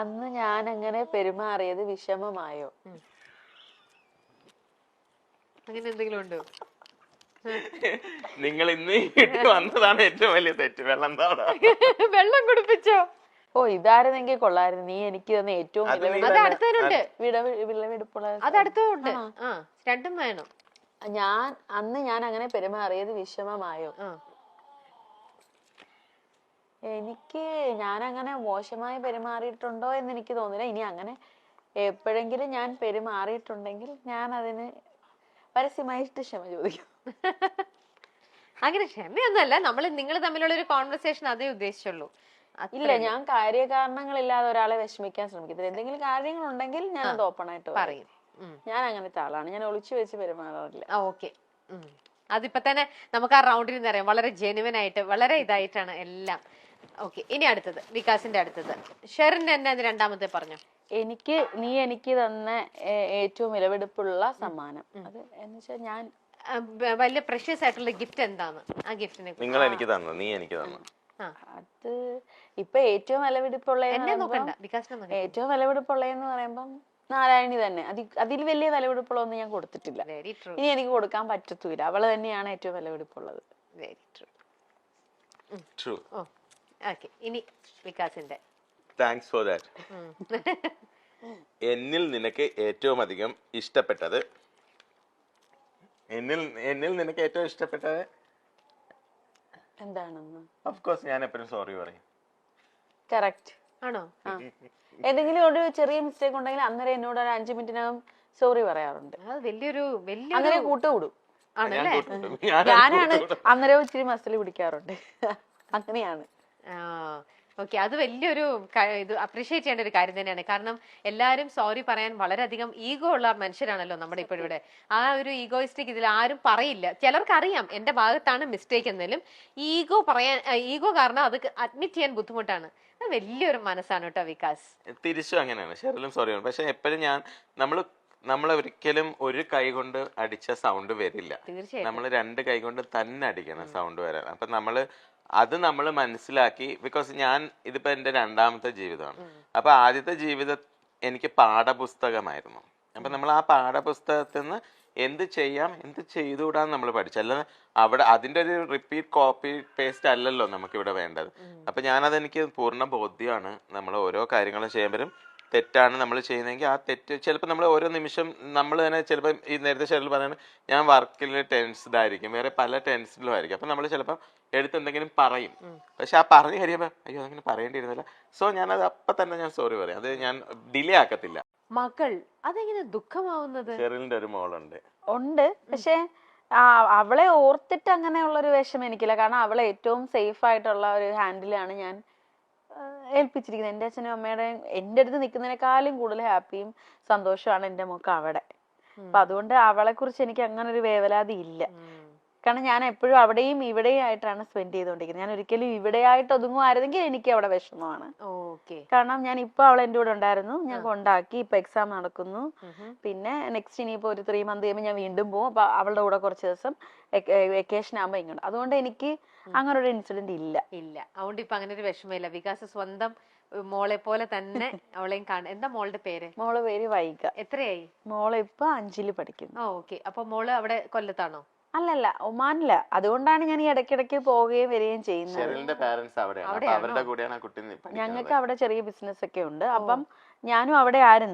അന്ന് ഞാൻ അങ്ങനെ പെരുമാറിയത് വിഷമമായോ? അങ്ങനെ എന്തെങ്കിലും ഉണ്ടോ? നിങ്ങൾ ഇന്ന് വന്നതാണ് ഏറ്റവും വലിയ തെറ്റ്. വെള്ളം താടാ. വെള്ളം കുടിപ്പിച്ചോ? ഓ, ഇതായിരുന്നെങ്കിൽ കൊള്ളായിരുന്നു. നീ എനിക്ക് തന്നെ ഏറ്റവും അത് അടുത്തതിനുണ്ട്, വിളവെടുപ്പുള്ള അത് അടുത്തുണ്ട്. രണ്ടും വേണം. അന്ന് ഞാൻ അങ്ങനെ പെരുമാറിയത് വിഷമമായോ? ഞാൻ അങ്ങനെ മോശമായി പെരുമാറിയിട്ടുണ്ടോ എന്ന് എനിക്ക് തോന്നില്ല. ഇനി അങ്ങനെ എപ്പോഴെങ്കിലും ഞാൻ പെരുമാറിയിട്ടുണ്ടെങ്കിൽ ഞാൻ അതിന് പരസ്യമായിട്ട് ക്ഷമ ചോദിക്കും. അങ്ങനെ ക്ഷമയൊന്നുമല്ല, നിങ്ങൾ തമ്മിലുള്ള ഒരു കോൺവെർസേഷൻ അതേ ഉദ്ദേശിച്ചുള്ളൂ. ഇല്ല, ഞാൻ കാര്യകാരണങ്ങളില്ലാതെ ഒരാളെ വിഷമിക്കാൻ ശ്രമിക്കത്തില്ല. എന്തെങ്കിലും കാര്യങ്ങളുണ്ടെങ്കിൽ ഞാൻ അത് ഓപ്പൺ ആയിട്ട് പറയും. ഞാൻ അങ്ങനത്തെ ആളാണ്. ഞാൻ ഒളിച്ചു വെച്ച് പെരുമാറാറില്ല. ഓക്കെ, അതിപ്പോ തന്നെ നമുക്ക് ആ റൗണ്ടിൽ നിന്ന് അറിയാം. വളരെ ജെനുവൻ ആയിട്ട്, വളരെ ഇതായിട്ടാണ് എല്ലാം. ഓക്കെ, ഇനി അടുത്തത് വികാസിന്റെ അടുത്തത്. ഷെറിൻ എന്നെ രണ്ടാമത്തെ പറഞ്ഞു. നീ എനിക്ക് തന്ന ഏറ്റവും വിലപിടിപ്പുള്ള സമ്മാനം അത് എന്ന് വെച്ചാൽ ഞാൻ വലിയ പ്രഷ്യസ് ആയിട്ടുള്ള ഗിഫ്റ്റ് എന്താണ്? ആ ഗിഫ്റ്റിനെ നിങ്ങൾ എനിക്ക് തന്നു, നീ എനിക്ക് തന്നു. അത് ഇപ്പൊ ഏറ്റവും വിലപിടിപ്പുള്ള ഏറ്റവും വിലപിടിപ്പുള്ളതെന്ന് പറയുമ്പം നാരായണി തന്നെ. അതിൽ വലിയ വിലപിടിപ്പുള്ളതൊന്നും ഞാൻ കൊടുത്തിട്ടില്ല. ഇനി എനിക്ക് കൊടുക്കാൻ പറ്റത്തില്ല. അവള് തന്നെയാണ് ഏറ്റവും വിലപിടിപ്പുള്ളത്. Very true. ഓക്കെ, ഇനി വികാസിന്റെ. Thanks for that. എന്നിൽ നിനക്ക് ഏറ്റവും അധികം ഇഷ്ടപ്പെട്ടത് നിനക്ക് ഏറ്റവും ഇഷ്ടപ്പെട്ടത് എന്താണെന്ന് ഓഫ് കോഴ്സ് ഞാൻ എപ്പോഴും സോറി പറയും. കറക്റ്റ് ആണോ? ഏതെങ്കിലും ഒരു ചെറിയ മിസ്റ്റേക്ക് ഉണ്ടെങ്കിൽ അന്നേരം എന്നോട് ഒരു 5 മിനിറ്റിനകം സോറി പറയാറുണ്ട്. അങ്ങനെ കൂട്ടുകൂടും. ഞാനാണ് അന്നേരം ഇച്ചിരി മസിൽ പിടിക്കാറുണ്ട്. അങ്ങനെയാണ്. ഓക്കെ, അത് വലിയൊരു ഇത് അപ്രീഷിയേറ്റ് ചെയ്യേണ്ട ഒരു കാര്യം തന്നെയാണ്. കാരണം എല്ലാവരും സോറി പറയാൻ വളരെയധികം ഈഗോ ഉള്ള മനുഷ്യരാണല്ലോ നമ്മുടെ ഇപ്പോഴിവിടെ. ആ ഒരു ഈഗോയിസ്റ്റിക് ഇതിൽ ആരും പറയില്ല. ചിലർക്ക് അറിയാം എന്റെ ഭാഗത്താണ് മിസ്റ്റേക്ക് എന്നാലും ഈഗോ കാരണം അത് അഡ്മിറ്റ് ചെയ്യാൻ ബുദ്ധിമുട്ടാണ്. അത് വലിയൊരു മനസ്സാണ് കേട്ടോ വികാസ്. തിരിച്ചും അങ്ങനെയാണ്. ഷെറിലും സോറി ആണ്. പക്ഷെ എപ്പോഴും നമ്മൾ ഒരിക്കലും ഒരു കൈ കൊണ്ട് അടിച്ച സൗണ്ട് വരില്ല. നമ്മൾ 2 കൈ കൊണ്ട് തന്നെ അടിക്കണം സൗണ്ട് വരാൻ. അപ്പൊ നമ്മൾ മനസ്സിലാക്കി. ബിക്കോസ് ഇതിപ്പോ എന്റെ 2ാമത്തെ ജീവിതമാണ്. അപ്പൊ ആദ്യത്തെ ജീവിതം എനിക്ക് പാഠപുസ്തകമായിരുന്നു. അപ്പൊ നമ്മൾ ആ പാഠപുസ്തകത്തിൽ നിന്ന് എന്ത് ചെയ്യാം, എന്ത് ചെയ്തുകൂടാന്ന് നമ്മൾ പഠിച്ചു. അല്ലാതെ അവിടെ അതിന്റെ ഒരു റിപ്പീറ്റ് കോപ്പി പേസ്റ്റ് അല്ലല്ലോ നമുക്ക് ഇവിടെ വേണ്ടത്. അപ്പൊ അതെനിക്ക് പൂർണ്ണ ബോധ്യമാണ്. നമ്മൾ ഓരോ കാര്യങ്ങളും ചെയ്യുമ്പോഴും തെറ്റാണ് നമ്മൾ ചെയ്യുന്നതെങ്കിൽ ആ തെറ്റ് ചിലപ്പോൾ നമ്മൾ ഓരോ നിമിഷം നമ്മൾ തന്നെ ചിലപ്പോൾ ഈ നേരത്തെ ഷെറിൽ പറയുന്നത് ഞാൻ വർക്കിൽ ടെൻസ്ഡ് ആയിരിക്കും, വേറെ പല ടെൻഷനിലും ആയിരിക്കും. അപ്പൊ നമ്മൾ ചിലപ്പോൾ എടുത്ത് എന്തെങ്കിലും പറയും. പക്ഷെ ആ പറഞ്ഞു കഴിയുമ്പോൾ അയ്യോ അതങ്ങനെ പറയേണ്ടിയിരുന്നില്ല. സോ ഞാനത് അപ്പൊ തന്നെ ഞാൻ സോറി പറയും. അത് ഞാൻ ഡിലേ ആക്കത്തില്ല. മകൾ അതെങ്ങനെ ദുഃഖമാവുന്നത്? ഷെറിലിന്റെ ഒരു മോളുണ്ട്. പക്ഷെ അവളെ ഓർത്തിട്ട് അങ്ങനെയുള്ളൊരു വിഷമം എനിക്കില്ല. കാരണം അവളെ ഏറ്റവും സേഫ് ആയിട്ടുള്ള ഒരു ഹാൻഡിലാണ് ഞാൻ ഏൽപ്പിച്ചിരിക്കുന്നത്. എൻ്റെ അച്ഛനും അമ്മയുടെയും എൻ്റെ അടുത്ത് നിൽക്കുന്നതിനേക്കാളും കൂടുതൽ ഹാപ്പിയും സന്തോഷമാണ് എൻ്റെ മോക്ക് അവിടെ. അപ്പൊ അതുകൊണ്ട് അവളെ കുറിച്ച് എനിക്ക് അങ്ങനെ ഒരു വേവലാതി ഇല്ല. കാരണം ഞാൻ എപ്പോഴും അവിടെയും ഇവിടെയും ആയിട്ടാണ് സ്പെൻഡ് ചെയ്തുകൊണ്ടിരിക്കുന്നത്. ഞാൻ ഒരിക്കലും ഇവിടെ ആയിട്ട് ഒതുങ്ങുമായിരുന്നെങ്കിൽ എനിക്ക് അവിടെ വിഷമമാണ്. കാരണം ഞാൻ ഇപ്പൊ അവൾ എൻ്റെ കൂടെ ഉണ്ടായിരുന്നു, ഞാൻ കൊണ്ടാക്കി, ഇപ്പൊ എക്സാം നടക്കുന്നു, പിന്നെ നെക്സ്റ്റ് ഇനിയിപ്പോ ഒരു 3 മന്ത് കഴിയുമ്പോൾ ഞാൻ വീണ്ടും പോകും. അപ്പൊ അവളുടെ കൂടെ കുറച്ച് ദിവസം വെക്കേഷൻ ആകുമ്പോ ഇങ്ങോട്ട്. അതുകൊണ്ട് എനിക്ക് അങ്ങനെ ഒരു ഇൻസിഡന്റ് ഇല്ല. അതുകൊണ്ട് ഇപ്പൊ അങ്ങനെ ഒരു വിഷമമില്ല. വികാസ് സ്വന്തം മോളെ പോലെ തന്നെ അവളെയും കാണും. എന്താ മോളുടെ പേര്? മോളെ പേര് വൈഗ. എത്രയായി? മോളെ ഇപ്പൊ 5ൽ പഠിക്കുന്നു. ഓക്കെ, അപ്പൊ മോള് അവിടെ കൊല്ലത്താണോ? അല്ലല്ല, ഒമാനില. അതുകൊണ്ടാണ് ഞാൻ ഈ ഇടയ്ക്കിടയ്ക്ക് പോവുകയും വരികയും ചെയ്യുന്നത്. ഞങ്ങൾക്ക് അവിടെ ചെറിയ ബിസിനസ് ഒക്കെ ഉണ്ട്. അപ്പം ഞാനും അവിടെ ആയിരുന്നു.